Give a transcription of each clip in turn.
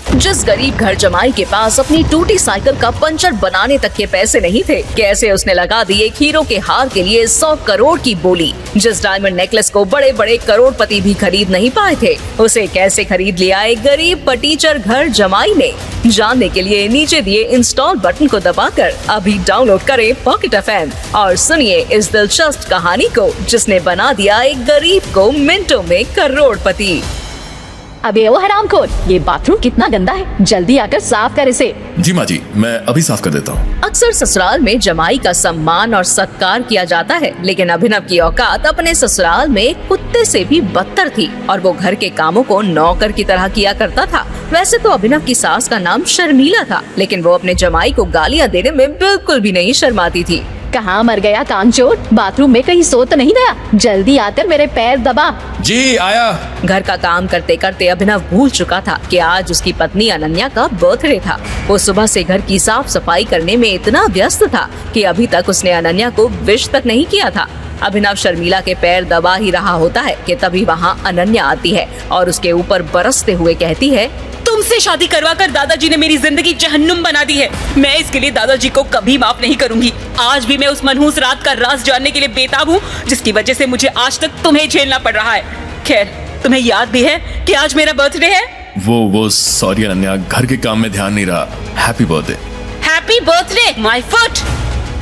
जिस गरीब घर जमाई के पास अपनी टूटी साइकिल का पंचर बनाने तक के पैसे नहीं थे, कैसे उसने लगा दी एक हीरो के हार के लिए 100 करोड़ की बोली। जिस डायमंड नेकलेस को बड़े बड़े करोड़पति भी खरीद नहीं पाए थे, उसे कैसे खरीद लिया एक गरीब पटीचर घर जमाई ने। जानने के लिए नीचे दिए इंस्टॉल बटन को दबाकर अभी डाउनलोड करें पॉकेट FM और सुनिए इस दिलचस्प कहानी को, जिसने बना दिया एक गरीब को मिनटों में करोड़पति। अबे ओ हरामखोर, ये बाथरूम कितना गंदा है, जल्दी आकर साफ कर इसे। जी माँ जी, मैं अभी साफ कर देता हूँ। अक्सर ससुराल में जमाई का सम्मान और सत्कार किया जाता है, लेकिन अभिनव की औकात अपने ससुराल में कुत्ते से भी बदतर थी और वो घर के कामों को नौकर की तरह किया करता था। वैसे तो अभिनव की सास का नाम शर्मिला था, लेकिन वो अपने जमाई को गालियाँ देने में बिल्कुल भी नहीं शर्माती थी। कहाँ मर गया कानचोर, बाथरूम में कहीं सो तो नहीं गया? जल्दी आकर मेरे पैर दबा। जी आया। घर का काम करते करते अभिनव भूल चुका था कि आज उसकी पत्नी अनन्या का बर्थडे था। वो सुबह से घर की साफ सफाई करने में इतना व्यस्त था कि अभी तक उसने अनन्या को विश तक नहीं किया था। अभिनव शर्मिला के पैर दबा ही रहा होता है कि तभी वहाँ अनन्या आती है और उसके ऊपर बरसते हुए कहती है, तुमसे शादी करवा कर दादाजी ने मेरी जिंदगी जहन्नुम बना दी है। मैं इसके लिए दादाजी को कभी माफ नहीं करूंगी। आज भी मैं उस मनहूस रात का राज जानने के लिए बेताब हूँ, जिसकी वजह से मुझे आज तक तुम्हें झेलना पड़ रहा है। खैर, तुम्हें याद भी है कि आज मेरा बर्थडे है? वो सॉरी अनन्या, घर के काम में ध्यान नहीं रहा। Happy birthday. Happy birthday my foot.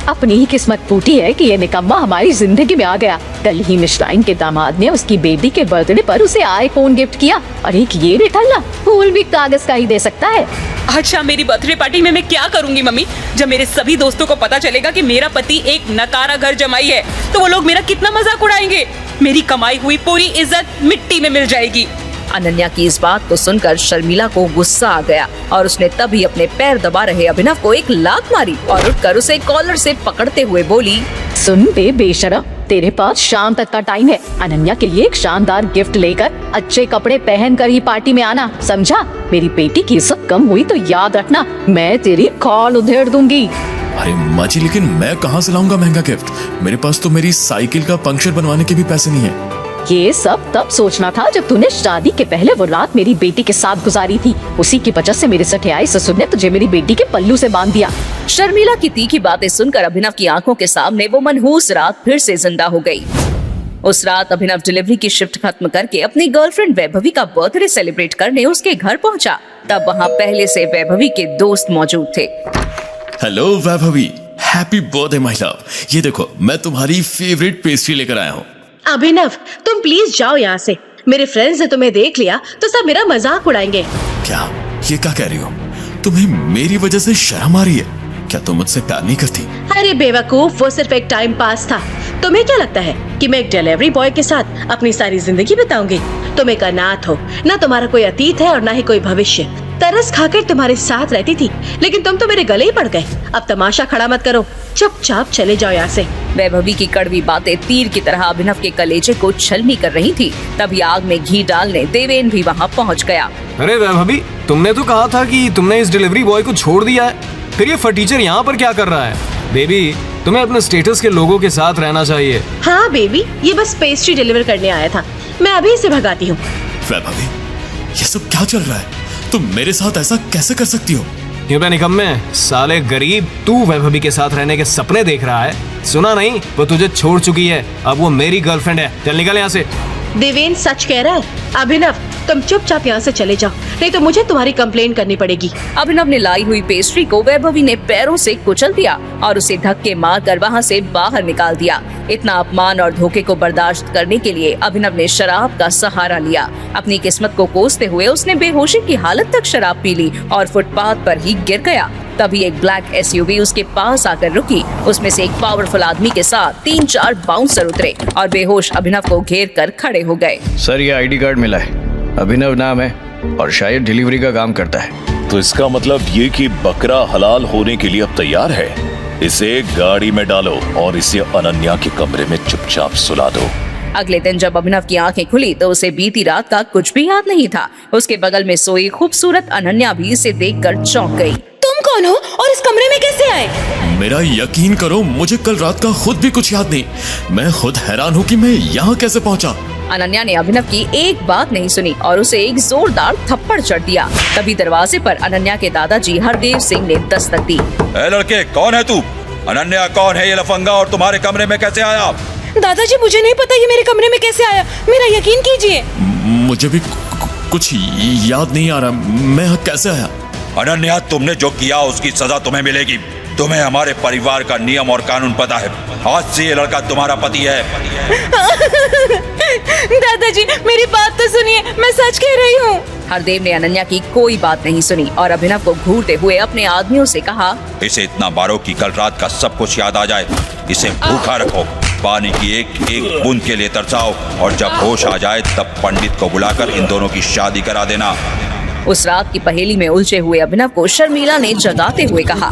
अपनी ही किस्मत फूटी है कि ये निकम्मा हमारी जिंदगी में आ गया। कल ही मिश्राइन के दामाद ने उसकी बेटी के बर्थडे पर उसे आईफोन गिफ्ट किया और एक ये निठल्ला फूल भी कागज का ही दे सकता है। अच्छा, मेरी बर्थडे पार्टी में मैं क्या करूंगी मम्मी? जब मेरे सभी दोस्तों को पता चलेगा कि मेरा पति एक नकारा घर जमाई है, तो वो लोग मेरा कितना मजाक उड़ाएंगे। मेरी कमाई हुई पूरी इज्जत मिट्टी में मिल जाएगी। अनन्या की इस बात को सुनकर शर्मिला को गुस्सा आ गया और उसने तभी अपने पैर दबा रहे अभिनव को एक लात मारी और उठकर उसे कॉलर से पकड़ते हुए बोली, सुन बे बेशरम, तेरे पास शाम तक का टाइम है। अनन्या के लिए एक शानदार गिफ्ट लेकर अच्छे कपड़े पहनकर ही पार्टी में आना, समझा? मेरी बेटी की इज्जत कम हुई तो याद रखना, मैं तेरी कॉल उधेड़ दूंगी। अरे माँ जी, लेकिन मैं कहाँ से लाऊंगा महंगा गिफ्ट? मेरे पास तो मेरी साइकिल का पंक्चर बनवाने के भी पैसे नहीं है। ये सब तब सोचना था जब तूने शादी के पहले वो रात मेरी बेटी के साथ गुजारी थी। उसी की वजह से मेरे सठियाए ससुर ने तुझे मेरी बेटी के पल्लू से बांध दिया। शर्मिला की तीखी बातें सुनकर अभिनव की आंखों के सामने वो मनहूस रात फिर से जिंदा हो गई। उस रात अभिनव डिलीवरी की शिफ्ट खत्म करके अपनी गर्लफ्रेंड वैभवी का बर्थडे सेलिब्रेट करने उसके घर पहुंचा। तब वहाँ पहले से वैभवी के दोस्त मौजूद थे। Hello Vaibhavi, happy birthday my love. ये देखो, मैं तुम्हारी फेवरेट पेस्ट्री लेकर आया हूँ। अभिनव, तुम प्लीज जाओ यहाँ से। मेरे फ्रेंड्स ने तुम्हें देख लिया तो सब मेरा मजाक उड़ाएंगे। क्या ये क्या कह रही हो? तुम्हें मेरी वजह से शर्म आ रही है? क्या तुम मुझसे प्यार नहीं करती? अरे बेवकूफ, वो सिर्फ एक टाइम पास था। तुम्हें क्या लगता है कि मैं एक डिलीवरी बॉय के साथ अपनी सारी जिंदगी बिताऊंगी? तुम एक अनाथ हो, ना तुम्हारा कोई अतीत है और ना ही कोई भविष्य। तरस खाकर तुम्हारे साथ रहती थी, लेकिन तुम तो मेरे गले ही पड़ गए। अब तमाशा खड़ा मत करो, चुपचाप चले जाओ यहाँ से। वैभवी की कड़वी बातें तीर की तरह अभिनव के कलेजे को छलनी कर रही थी। तभी आग में घी डालने देवेन भी वहाँ पहुँच गया। अरे वैभवी, तुमने तो कहा था कि तुमने इस डिलीवरी बॉय को छोड़ दिया है, फिर ये फटीचर यहाँ पर क्या कर रहा है? बेबी, तुम्हें अपने स्टेटस के लोगों के साथ रहना चाहिए। हाँ बेबी, ये बस पेस्ट्री डिलीवर करने आया था, मैं अभी इसे भगाती हूँ। वैभवी, ये सब क्या चल रहा है? तुम मेरे साथ ऐसा कैसे कर सकती हो? क्यों बे निकम्मे, साले गरीब, तू वैभवी के साथ रहने के सपने देख रहा है? सुना नहीं, वो तुझे छोड़ चुकी है, अब वो मेरी गर्लफ्रेंड है। चल निकल यहाँ से। देवेन सच कह रहा है। अभिनव, तुम चुपचाप यहाँ से चले जाओ, नहीं तो मुझे तुम्हारी कंप्लेंट करनी पड़ेगी। अभिनव ने लाई हुई पेस्ट्री को वैभवी ने पैरों से कुचल दिया और उसे धक्के मारकर वहाँ से बाहर निकाल दिया। इतना अपमान और धोखे को बर्दाश्त करने के लिए अभिनव ने शराब का सहारा लिया। अपनी किस्मत को कोसते हुए उसने बेहोशी की हालत तक शराब पी ली और फुटपाथ पर ही गिर गया। तभी एक ब्लैक SUV उसके पास आकर रुकी। उसमें से एक पावरफुल आदमी के साथ 3-4 बाउंसर उतरे और बेहोश अभिनव को घेर कर खड़े हो गए। सर, ये ID कार्ड मिला है, अभिनव नाम है और शायद डिलीवरी का काम करता है। तो इसका मतलब ये कि बकरा हलाल होने के लिए अब तैयार है। इसे गाड़ी में डालो और इसे अनन्या के कमरे में चुपचाप सुला दो। अगले दिन जब अभिनव की आंखें खुली तो उसे बीती रात का कुछ भी याद नहीं था। उसके बगल में सोई खूबसूरत अनन्या भी इसे देखकर चौंक गई। तुम कौन हो और इस कमरे में कैसे आए? मेरा यकीन करो, मुझे कल रात का खुद भी कुछ याद नहीं। मैं खुद हैरान हूँ कि मैं यहाँ कैसे पहुँचा। अनन्या ने अभिनव की एक बात नहीं सुनी और उसे एक जोरदार थप्पड़ जड़ दिया। तभी दरवाजे पर अनन्या के दादाजी हरदेव सिंह ने दस्तक दी। ए लड़के, कौन है तू? अनन्या कौन है ये लफंगा और तुम्हारे कमरे में कैसे आया? दादाजी मुझे नहीं पता ये मेरे कमरे में कैसे आया, मेरा यकीन कीजिए। मुझे भी कुछ याद नहीं आ रहा, मैं यहाँ कैसे आया। अनन्या, तुमने जो किया उसकी सजा तुम्हें मिलेगी। तुम्हें हमारे परिवार का नियम और कानून पता है। आज से ये लड़का तुम्हारा पति है। दादाजी मेरी बात तो सुनिए, मैं सच कह रही हूँ। हरदेव ने अनन्या की कोई बात नहीं सुनी और अभिनव को घूरते हुए अपने आदमियों से कहा, इसे इतना मारो कि कल रात का सब कुछ याद आ जाए। इसे भूखा रखो, पानी की एक एक बूंद के लिए तरसाओ और जब होश आ जाए तब पंडित को बुलाकर इन दोनों की शादी करा देना। उस रात की पहेली में उलझे हुए अभिनव को शर्मिला ने जगाते हुए कहा,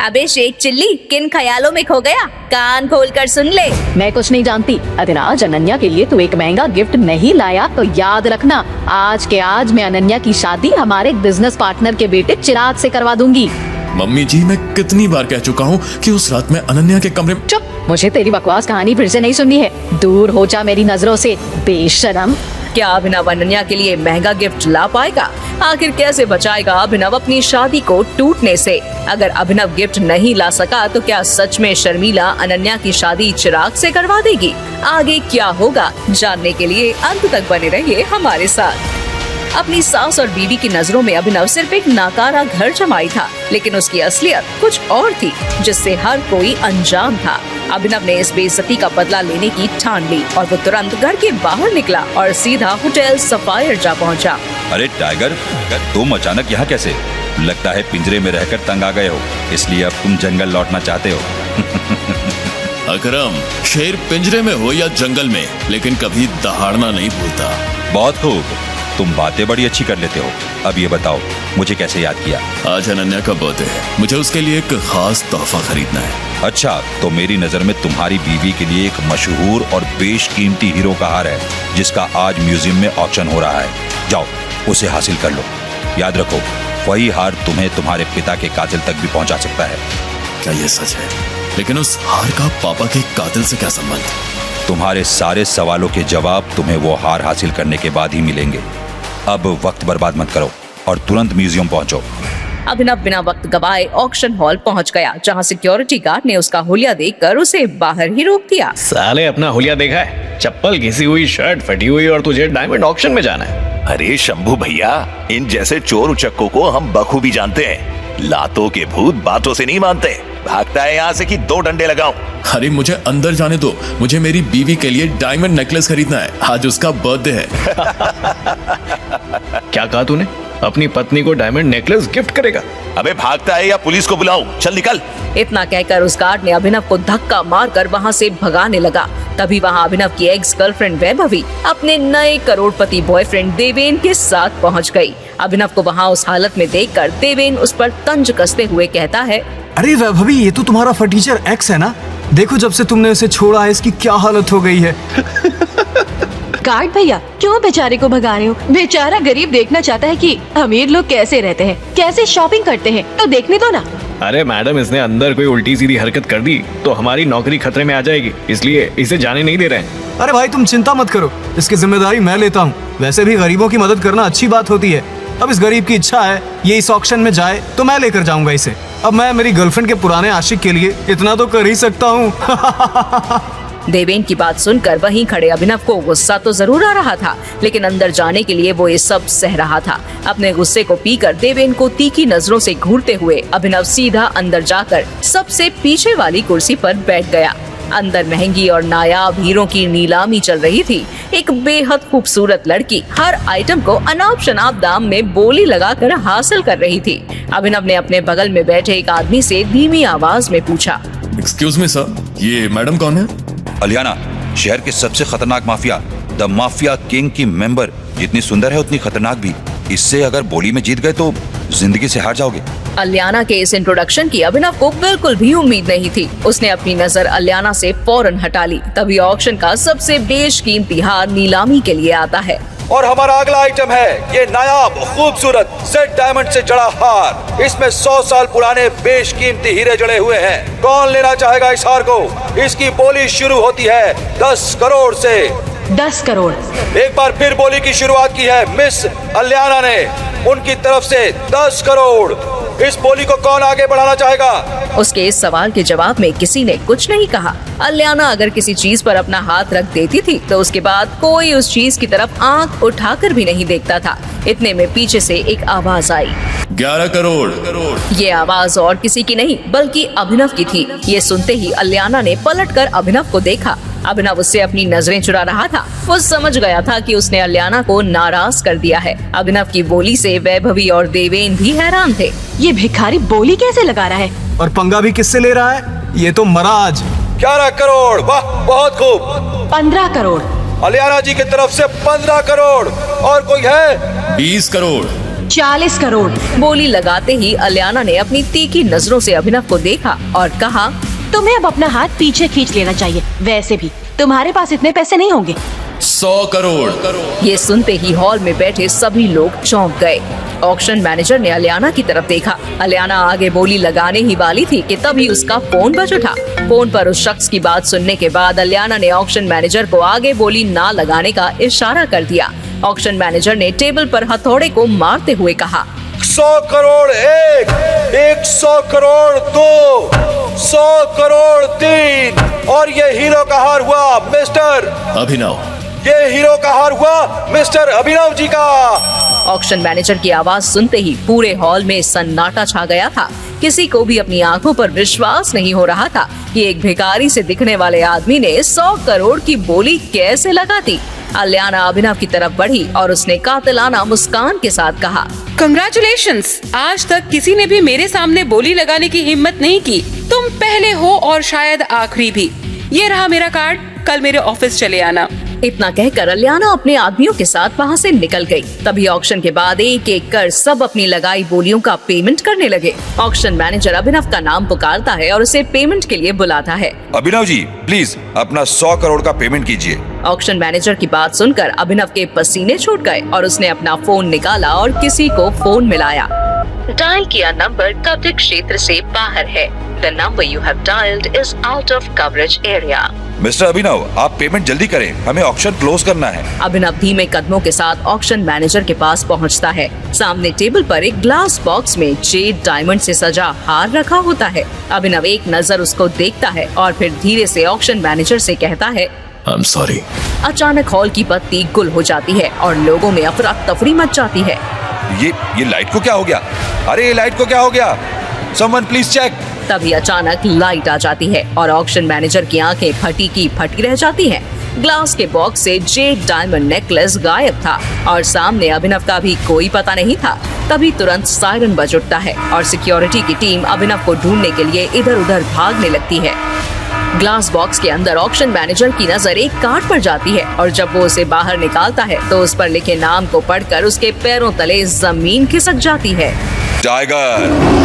अबे शेख चिल्ली, किन ख्यालों में खो गया? कान खोलकर सुन ले। मैं कुछ नहीं जानती। अदिनाज, अनन्या के लिए तू एक महंगा गिफ्ट नहीं लाया तो याद रखना, आज के आज मैं अनन्या की शादी हमारे बिजनेस पार्टनर के बेटे चिराग से करवा दूंगी। मम्मी जी, मैं कितनी बार कह चुका हूँ कि उस रात में अनन्या के कमरे में। चुप, मुझे तेरी बकवास कहानी फिर से नहीं सुननी है। दूर हो जा मेरी नजरों से, बेशरम। क्या अभिनव अनन्या के लिए महंगा गिफ्ट ला पाएगा? आखिर कैसे बचाएगा अभिनव अपनी शादी को टूटने से? अगर अभिनव गिफ्ट नहीं ला सका तो क्या सच में शर्मिला अनन्या की शादी चिराग से करवा देगी? आगे क्या होगा जानने के लिए अंत तक बने रहिए हमारे साथ। अपनी सास और बीवी की नजरों में अभिनव सिर्फ एक नाकारा घर जमाई था, लेकिन उसकी असलियत कुछ और थी जिससे हर कोई अनजान था। अभिनव ने इस बेइज्जती का बदला लेने की ठान ली और वो तुरंत घर के बाहर निकला और सीधा होटल सफायर जा पहुंचा। अरे टाइगर, तुम अचानक यहाँ कैसे? लगता है पिंजरे में रहकर तंग आ गए हो, इसलिए अब तुम जंगल लौटना चाहते हो। अकरम, शेर पिंजरे में हो या जंगल में, लेकिन कभी दहाड़ना नहीं भूलता। बहुत खूब, तुम बातें बड़ी अच्छी कर लेते हो। अब ये बताओ, मुझे कैसे याद किया? आज अनन्या का बर्थडे है, मुझे उसके लिए एक खास तोहफा खरीदना है। अच्छा, तो मेरी नजर में तुम्हारी बीवी के लिए एक मशहूर और बेशकीमती हीरो का हार है, जिसका आज म्यूजियम में ऑक्शन हो रहा है। जाओ, उसे हासिल कर लो। याद रखो, वही हार तुम्हें तुम्हारे पिता के कातिल तक भी पहुंचा सकता है। क्या ये सच है? लेकिन उस हार का पापा के कातिल से क्या संबंध? तुम्हारे सारे सवालों के जवाब तुम्हें वो हार हासिल करने के बाद ही मिलेंगे। अब वक्त बर्बाद मत करो और तुरंत म्यूजियम पहुंचो। अभिनव बिना वक्त गवाए ऑक्शन हॉल पहुंच गया, जहां सिक्योरिटी गार्ड ने उसका हुलिया देखकर उसे बाहर ही रोक दिया। साले, अपना हुलिया देखा है? चप्पल घिसी हुई, शर्ट फटी हुई, और तुझे डायमंड ऑक्शन में जाना है? अरे शंभू भैया, इन जैसे चोर उचक्कों को हम बखूबी जानते हैं। लातों के भूत बातों से नहीं मानते। भागता है यहाँ से कि 2 डंडे लगाऊं? अरे मुझे अंदर जाने दो, मुझे मेरी बीवी के लिए डायमंड नेकलेस खरीदना है। आज उसका बर्थडे है। क्या कहा तूने? अपनी पत्नी को डायमंड नेकलेस गिफ्ट करेगा? अबे भागता है या पुलिस को बुलाऊं? चल निकल। इतना कहकर उस गार्ड ने अभिनव को धक्का मारकर वहां से भगाने लगा। तभी वहां अभिनव की एक्स गर्लफ्रेंड वैभवी अपने नए करोड़पति बॉयफ्रेंड देवेन के साथ पहुंच गई। अभिनव को वहां उस हालत में देखकर देवेन उस पर तंज कसते हुए कहता है, अरे वैभवी, ये तो तुम्हारा फटीचर एक्स है ना? देखो, जब से तुमने उसे छोड़ा है इसकी क्या हालत हो गई है। गार्ड भैया, क्यों बेचारे को भगा रहे हो? बेचारा गरीब देखना चाहता है कि अमीर लोग कैसे रहते हैं, कैसे शॉपिंग करते हैं, तो देखने दो ना। अरे मैडम, इसने अंदर कोई उल्टी सीधी हरकत कर दी तो हमारी नौकरी खतरे में आ जाएगी, इसलिए इसे जाने नहीं दे रहे हैं। अरे भाई, तुम चिंता मत करो, इसकी जिम्मेदारी मैं लेता हूँ। वैसे भी गरीबों की मदद करना अच्छी बात होती है। अब इस गरीब की इच्छा है ये इस ऑक्शन में जाए तो मैं लेकर जाऊंगा इसे। अब मैं मेरी गर्लफ्रेंड के पुराने आशिक के लिए इतना तो कर ही सकता हूँ। देवेन की बात सुनकर वहीं खड़े अभिनव को गुस्सा तो जरूर आ रहा था, लेकिन अंदर जाने के लिए वो ये सब सह रहा था। अपने गुस्से को पीकर देवेन को तीखी नजरों से घूरते हुए अभिनव सीधा अंदर जाकर सबसे पीछे वाली कुर्सी पर बैठ गया। अंदर महंगी और नायाब हीरों की नीलामी चल रही थी। एक बेहद खूबसूरत लड़की हर आइटम को अनाप शनाप दाम में बोली लगाकर हासिल कर रही थी। अभिनव ने अपने बगल में बैठे एक आदमी से धीमी आवाज में पूछा, एक्सक्यूज मी सर, ये मैडम कौन है? अलियाना, शहर के सबसे खतरनाक माफिया, द माफिया किंग की मेंबर। जितनी सुंदर है उतनी खतरनाक भी। इससे अगर बोली में जीत गए तो जिंदगी से हार जाओगे। अलियाना के इस इंट्रोडक्शन की अभिनव को बिल्कुल भी उम्मीद नहीं थी। उसने अपनी नजर अलियाना से फौरन हटा ली। तभी ऑक्शन का सबसे बेशकीमती हार नीलामी के लिए आता है। और हमारा अगला आइटम है ये नायाब खूबसूरत जेड डायमंड से जड़ा हार। इसमें 100 साल पुराने बेशकीमती हीरे जड़े हुए हैं। कौन लेना चाहेगा इस हार को? इसकी बोली शुरू होती है 10 करोड़ से। 10 करोड़। एक बार फिर बोली की शुरुआत की है मिस अलियाना ने। उनकी तरफ से 10 करोड़। इस बोली को कौन आगे बढ़ाना चाहेगा? उसके इस सवाल के जवाब में किसी ने कुछ नहीं कहा। अलियाना अगर किसी चीज पर अपना हाथ रख देती थी तो उसके बाद कोई उस चीज की तरफ आंख उठाकर भी नहीं देखता था। इतने में पीछे से एक आवाज आई, 11 करोड़। ये आवाज और किसी की नहीं बल्कि अभिनव की थी। ये सुनते ही अलियाना ने पलटकर अभिनव को देखा। अभिनव उससे अपनी नजरें चुरा रहा था। वो समझ गया था कि उसने अलियाना को नाराज कर दिया है। अभिनव की बोली से वैभवी और देवेन भी हैरान थे। ये भिखारी बोली कैसे लगा रहा है? और पंगा भी किससे ले रहा है? ये तो महाराज। 11 करोड़, वाह बहुत खूब। 15 करोड़। अलियाना जी की तरफ से 15 करोड़। और कोई है? 20 करोड़। 40 करोड़। बोली लगाते ही अलियाना ने अपनी तीखी नजरों से अभिनव को देखा और कहा, तुम्हें अब अपना हाथ पीछे खींच लेना चाहिए। वैसे भी तुम्हारे पास इतने पैसे नहीं होंगे। 100 करोड़। ये सुनते ही हॉल में बैठे सभी लोग चौंक गए। ऑक्शन मैनेजर ने अलियाना की तरफ देखा। अलियाना आगे बोली लगाने ही वाली थी कि तभी उसका फोन बज उठा। फोन पर उस शख्स की बात सुनने के बाद अलियाना ने ऑक्शन मैनेजर को आगे बोली ना लगाने का इशारा कर दिया। ऑक्शन मैनेजर ने टेबल पर हथौड़े को मारते हुए कहा, 100 करोड़ 1, 100 करोड़ 2, 100 करोड़ 3। और ये हीरो का हार हुआ मिस्टर अभिनव। ये हीरो का हार हुआ मिस्टर अभिनव जी का। ऑक्शन मैनेजर की आवाज सुनते ही पूरे हॉल में सन्नाटा छा गया था। किसी को भी अपनी आंखों पर विश्वास नहीं हो रहा था कि एक भिखारी से दिखने वाले आदमी ने 100 करोड़ की बोली कैसे लगा दी। अलियाना अभिनव की तरफ बढ़ी और उसने कातिलाना मुस्कान के साथ कहा, कंग्रेचुलेशंस, आज तक किसी ने भी मेरे सामने बोली लगाने की हिम्मत नहीं की। तुम पहले हो और शायद आखिरी भी। ये रहा मेरा कार्ड, कल मेरे ऑफिस चले आना। इतना कहकर अलियाना अपने आदमियों के साथ वहाँ से निकल गई। तभी ऑक्शन के बाद एक एक कर सब अपनी लगाई बोलियों का पेमेंट करने लगे। ऑक्शन मैनेजर अभिनव का नाम पुकारता है और उसे पेमेंट के लिए बुलाता है। अभिनव जी प्लीज अपना 100 करोड़ का पेमेंट कीजिए। ऑक्शन मैनेजर की बात सुनकर अभिनव के पसीने छूट गए और उसने अपना फोन निकाला और किसी को फोन मिलाया। डायल किया नंबर कवरेज क्षेत्र से बाहर है। The number you have dialed is out of coverage area. Mister Abhinav, आप पेमेंट जल्दी करें, हमें ऑक्शन क्लोज करना है। अभिनव धीमे कदमों के साथ ऑक्शन मैनेजर के पास पहुंचता है। सामने टेबल पर एक ग्लास बॉक्स में जेड डायमंड से सजा हार रखा होता है। अभिनव एक नजर उसको देखता है और फिर धीरे से ऑक्शन मैनेजर से कहता है, I'm sorry। अचानक हॉल की बत्ती गुल हो जाती है और लोगों में अफरा तफरी मच जाती है। ये लाइट को क्या हो गया? अरे ये लाइट को क्या हो गया? Someone please check। तभी अचानक लाइट आ जाती है और ऑक्शन मैनेजर की आंखें फटी की फटी रह जाती हैं। ग्लास के बॉक्स से जेड डायमंड नेकलेस गायब था और सामने अभिनव का भी कोई पता नहीं था। तभी तुरंत सायरन बज उठता है और सिक्योरिटी की टीम अभिनव को ढूंढने के लिए इधर उधर भागने लगती है। ग्लास बॉक्स के अंदर ऑक्शन मैनेजर की नजर एक कार्ड पर जाती है और जब वो उसे बाहर निकालता है तो उस पर लिखे नाम को पढ़कर उसके पैरों तले जमीन खिसक जाती है। टाइगर।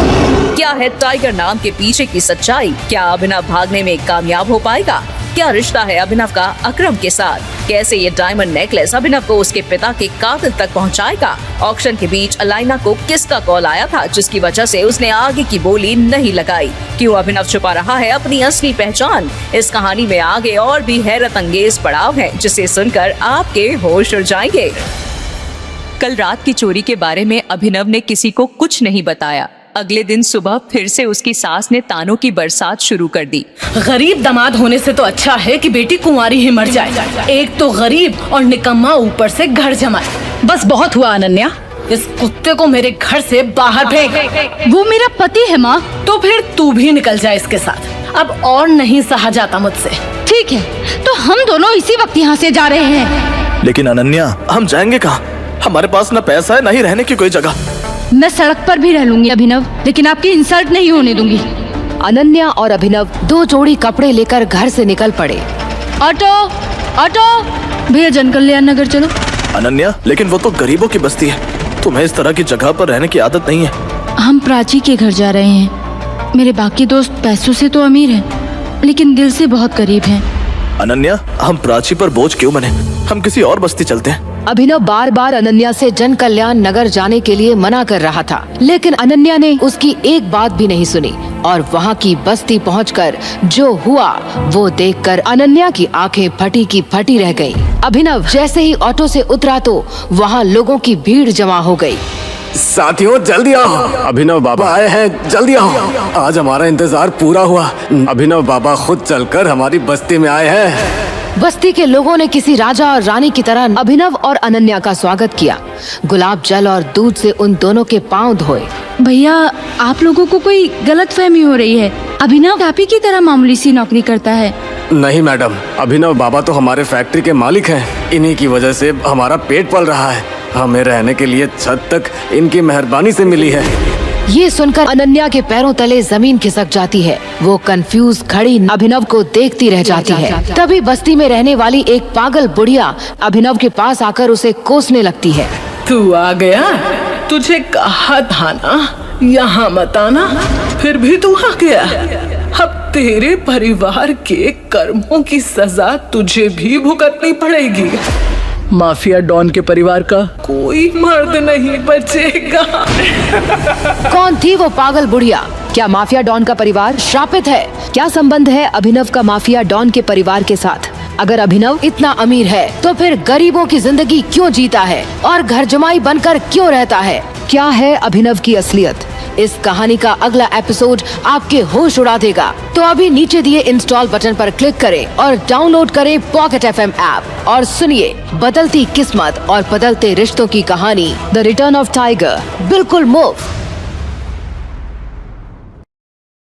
क्या है टाइगर नाम के पीछे की सच्चाई? क्या अभिनव भागने में कामयाब हो पाएगा? क्या रिश्ता है अभिनव का अकरम के साथ? कैसे ये डायमंड नेकलेस अभिनव को उसके पिता के कातिल तक पहुंचाएगा? ऑक्शन के बीच अलाइना को किसका कॉल आया था जिसकी वजह से उसने आगे की बोली नहीं लगाई? क्यों अभिनव छुपा रहा है अपनी असली पहचान? इस कहानी में आगे और भी हैरत अंगेज पड़ाव है जिसे सुनकर आपके होश उड़ जाएंगे। कल रात की चोरी के बारे में अभिनव ने किसी को कुछ नहीं बताया। अगले दिन सुबह फिर से उसकी सास ने तानों की बरसात शुरू कर दी। गरीब दामाद होने से तो अच्छा है कि बेटी कुंवारी ही मर जाए। एक तो गरीब और निकम्मा ऊपर से घर जमाए। बस बहुत हुआ अनन्या, इस कुत्ते को मेरे घर से बाहर फेंक। वो मेरा पति है माँ। तो फिर तू भी निकल जाए इसके साथ। अब और नहीं सहा जाता मुझसे। ठीक है, तो हम दोनों इसी वक्त यहाँ से जा रहे हैं। लेकिन अनन्या, हम जाएंगे कहाँ? हमारे पास न पैसा है न ही रहने की कोई जगह। मैं सड़क पर भी रह लूंगी अभिनव, लेकिन आपकी इंसल्ट नहीं होने दूंगी। अनन्या और अभिनव 2 जोड़ी कपड़े लेकर घर से निकल पड़े। ऑटो ऑटो, भैया जन कल्याण नगर चलो। अनन्या, लेकिन वो तो गरीबों की बस्ती है, तुम्हें इस तरह की जगह पर रहने की आदत नहीं है। हम प्राची के घर जा रहे हैं। मेरे बाकी दोस्त पैसों से तो अमीर हैं, लेकिन दिल से बहुत गरीब हैं। अनन्या, हम प्राची पर बोझ क्यों बने? हम किसी और बस्ती चलते हैं। अभिनव बार बार अनन्या से जन कल्याण नगर जाने के लिए मना कर रहा था, लेकिन अनन्या ने उसकी एक बात भी नहीं सुनी और वहाँ की बस्ती पहुंचकर जो हुआ वो देखकर अनन्या की आंखें फटी की फटी रह गईं। अभिनव जैसे ही ऑटो से उतरा तो वहाँ लोगों की भीड़ जमा हो गई। साथियों जल्दी आओ, अभिनव बाबा आए हैं, जल्दी आओ। आज हमारा इंतजार पूरा हुआ। अभिनव बाबा खुद चलकर हमारी बस्ती में आए हैं। बस्ती के लोगों ने किसी राजा और रानी की तरह अभिनव और अनन्या का स्वागत किया। गुलाब जल और दूध से उन दोनों के पांव धोए। भैया, आप लोगों को कोई गलतफहमी हो रही है। अभिनव आप ही की तरह मामूली सी नौकरी करता है। नहीं मैडम, अभिनव बाबा तो हमारे फैक्ट्री के मालिक हैं। इन्हीं की वजह से हमारा पेट पल रहा है। हमें रहने के लिए छत तक इनकी मेहरबानी से मिली है। ये सुनकर अनन्या के पैरों तले जमीन खिसक जाती है। वो कंफ्यूज खड़ी अभिनव को देखती रह जाती है। तभी बस्ती में रहने वाली एक पागल बुढ़िया अभिनव के पास आकर उसे कोसने लगती है। तू आ गया? तुझे कहा था ना यहाँ मत आना, फिर भी तू आ गया। अब तेरे परिवार के कर्मों की सजा तुझे भी भुगतनी पड़ेगी। माफिया डॉन के परिवार का कोई मर्द नहीं बचेगा। कौन थी वो पागल बुढ़िया? क्या माफिया डॉन का परिवार श्रापित है? क्या संबंध है अभिनव का माफिया डॉन के परिवार के साथ? अगर अभिनव इतना अमीर है तो फिर गरीबों की जिंदगी क्यों जीता है और घर जमाई बनकर क्यों रहता है? क्या है अभिनव की असलियत? इस कहानी का अगला एपिसोड आपके होश उड़ा देगा। तो अभी नीचे दिए इंस्टॉल बटन पर क्लिक करें और डाउनलोड करें पॉकेट FM ऐप और सुनिए बदलती किस्मत और बदलते रिश्तों की कहानी द रिटर्न ऑफ टाइगर बिल्कुल मुफ्त।